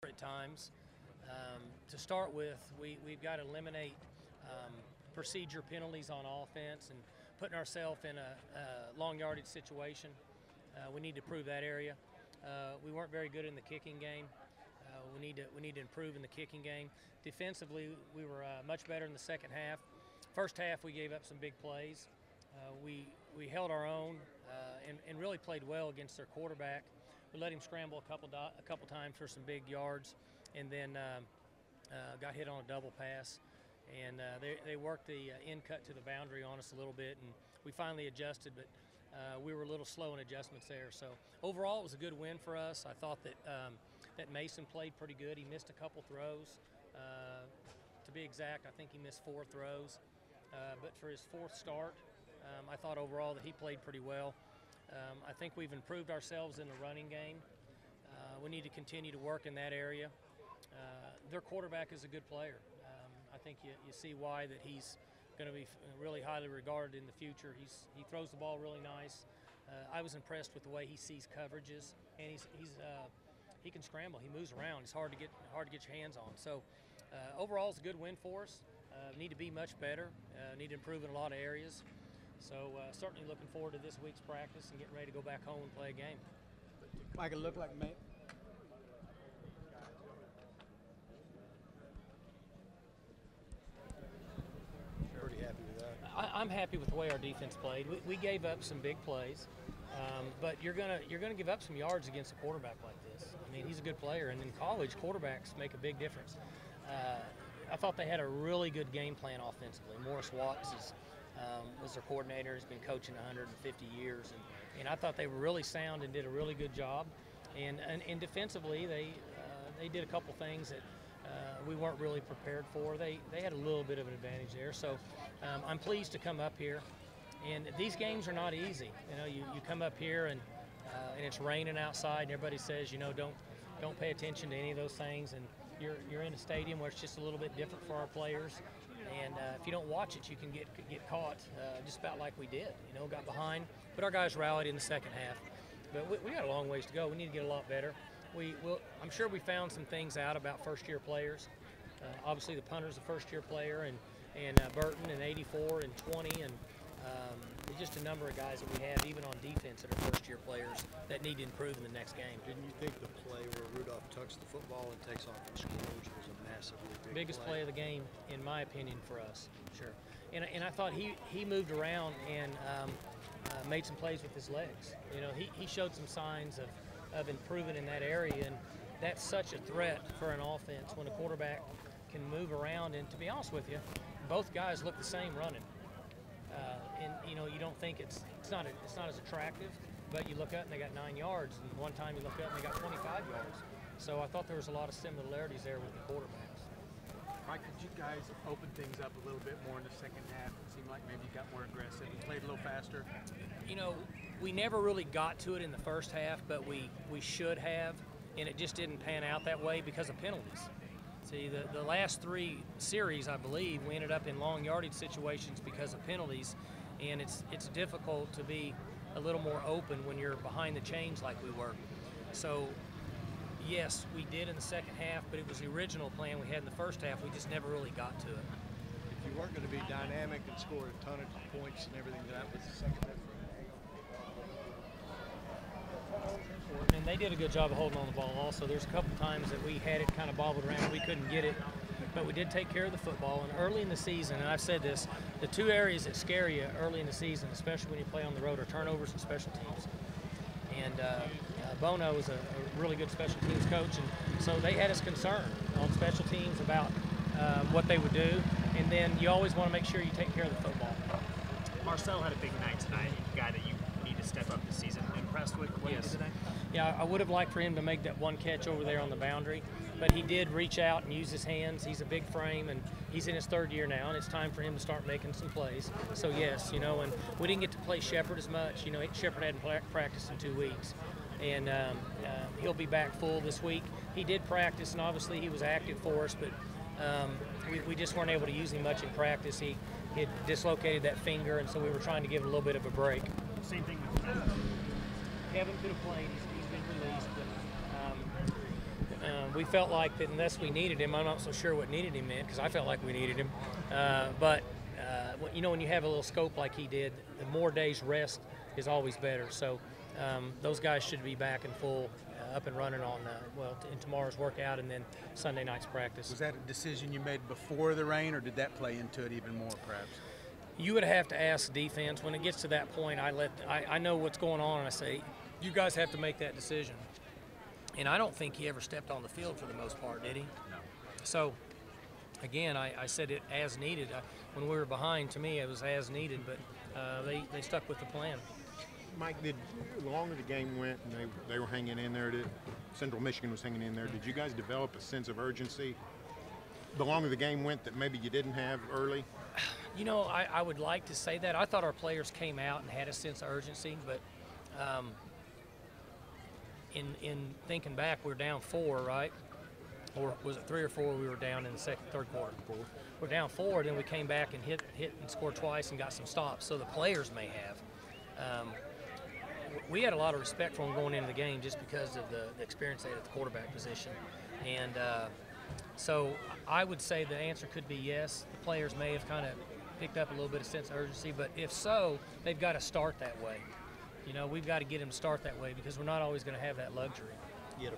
at times. To start with, we've got to eliminate procedure penalties on offense and putting ourselves in a long yardage situation. We need to improve that area. We weren't very good in the kicking game. We need to improve in the kicking game. Defensively, we were much better in the second half. First half, we gave up some big plays. We held our own and really played well against their quarterback. We let him scramble a couple times for some big yards, and then got hit on a double pass. And they worked the in cut to the boundary on us a little bit, and we finally adjusted, but we were a little slow in adjustments there. So overall, it was a good win for us. I thought that that Mason played pretty good. He missed a couple throws. To be exact, I think he missed 4 throws. But for his 4th start, I thought overall that he played pretty well. I think we've improved ourselves in the running game. We need to continue to work in that area. Their quarterback is a good player. I think you see why that he's going to be really highly regarded in the future. He throws the ball really nice. I was impressed with the way he sees coverages, and he can scramble. He moves around. It's hard to get your hands on. So overall, it's a good win for us. Need to be much better. Need to improve in a lot of areas. So certainly looking forward to this week's practice and getting ready to go back home and play a game. Mike, it looked like pretty happy with that. I'm happy with the way our defense played. We gave up some big plays, but you're gonna give up some yards against a quarterback like this. I mean, he's a good player, and in college, quarterbacks make a big difference. I thought they had a really good game plan offensively. Morris Watts was their coordinator. He's been coaching 150 years, and I thought they were really sound and did a really good job. And defensively, they did a couple things that we weren't really prepared for. They had a little bit of an advantage there. So I'm pleased to come up here. And these games are not easy. You know, you come up here and it's raining outside, and everybody says, you know, don't pay attention to any of those things. And you're in a stadium where it's just a little bit different for our players. And if you don't watch it, you can get caught just about like we did. You know, got behind, but our guys rallied in the second half. But we got a long ways to go. We need to get a lot better. I'm sure we found some things out about first-year players. Obviously, the punter's a first-year player, and Burton and 84 and 20, and just a number of guys that we have, even on defense, that are first-year players that need to improve in the next game. Didn't you think the play where Rudolph tucks the football and takes off and scores was a massively big Biggest play of the game, in my opinion, for us. Sure. And I thought he moved around and made some plays with his legs. You know, he showed some signs of improving in that area, and that's such a threat for an offense when a quarterback can move around. And to be honest with you, both guys look the same running. And you know, you don't think it's not as attractive, but you look up and they got 9 yards, and one time you look up and they got 25 yards. So I thought there was a lot of similarities there with the quarterbacks. Mike, could you guys open things up a little bit more in the second half? It seemed like maybe you got more aggressive and played a little faster. You know, we never really got to it in the first half, but we should have, and it just didn't pan out that way because of penalties. See, the last 3 series, I believe, we ended up in long yardage situations because of penalties, and it's difficult to be a little more open when you're behind the chains like we were. So, yes, we did in the second half, but it was the original plan we had in the first half. We just never really got to it. If you weren't going to be dynamic and score a ton of points and everything, that was the second half. And they did a good job of holding on the ball also. There's a couple times that we had it kind of bobbled around. We couldn't get it, but we did take care of the football. And early in the season, and I've said this, the 2 areas that scare you early in the season, especially when you play on the road, are turnovers and special teams. And Bono is a really good special teams coach, and so they had us concerned on special teams about what they would do. And then you always want to make sure you take care of the football. Marcel had a big night tonight, a guy that you need to step up this season. Impressed with what he did today? Yeah, I would have liked for him to make that one catch over there on the boundary, but he did reach out and use his hands. He's a big frame, and he's in his 3rd year now, and it's time for him to start making some plays. So yes, you know, and we didn't get to play Shepard as much. You know, Shepard hadn't practiced in 2 weeks, and he'll be back full this week. He did practice, and obviously he was active for us, but we just weren't able to use him much in practice. He had dislocated that finger, and so we were trying to give him a little bit of a break. Same thing with Kevin. Kevin could have played. He's been released, but We felt like that unless we needed him, I'm not so sure what needed him meant because I felt like we needed him. But when you have a little scope like he did, the more days rest is always better. So those guys should be back in full, up and running on in tomorrow's workout and then Sunday night's practice. Was that a decision you made before the rain, or did that play into it even more, perhaps? You would have to ask defense. When it gets to that point, I know what's going on, and I say, you guys have to make that decision. And I don't think he ever stepped on the field for the most part, did he? No. So, again, I said it as needed. When we were behind, to me, it was as needed, but they stuck with the plan. Mike, the longer the game went and they were hanging in there, Central Michigan was hanging in there, did you guys develop a sense of urgency the longer the game went that maybe you didn't have early? I would like to say that. I thought our players came out and had a sense of urgency, but in thinking back, we're down 4, right? Or was it 3 or 4 we were down in the third quarter? 4. We're down 4, then we came back and hit and scored twice and got some stops. So the players may have. We had a lot of respect for them going into the game just because of the experience they had at the quarterback position. And so I would say the answer could be yes. The players may have kind of picked up a little bit of sense of urgency, but if so, they've got to start that way. We've got to get them to start that way because we're not always going to have that luxury. You had a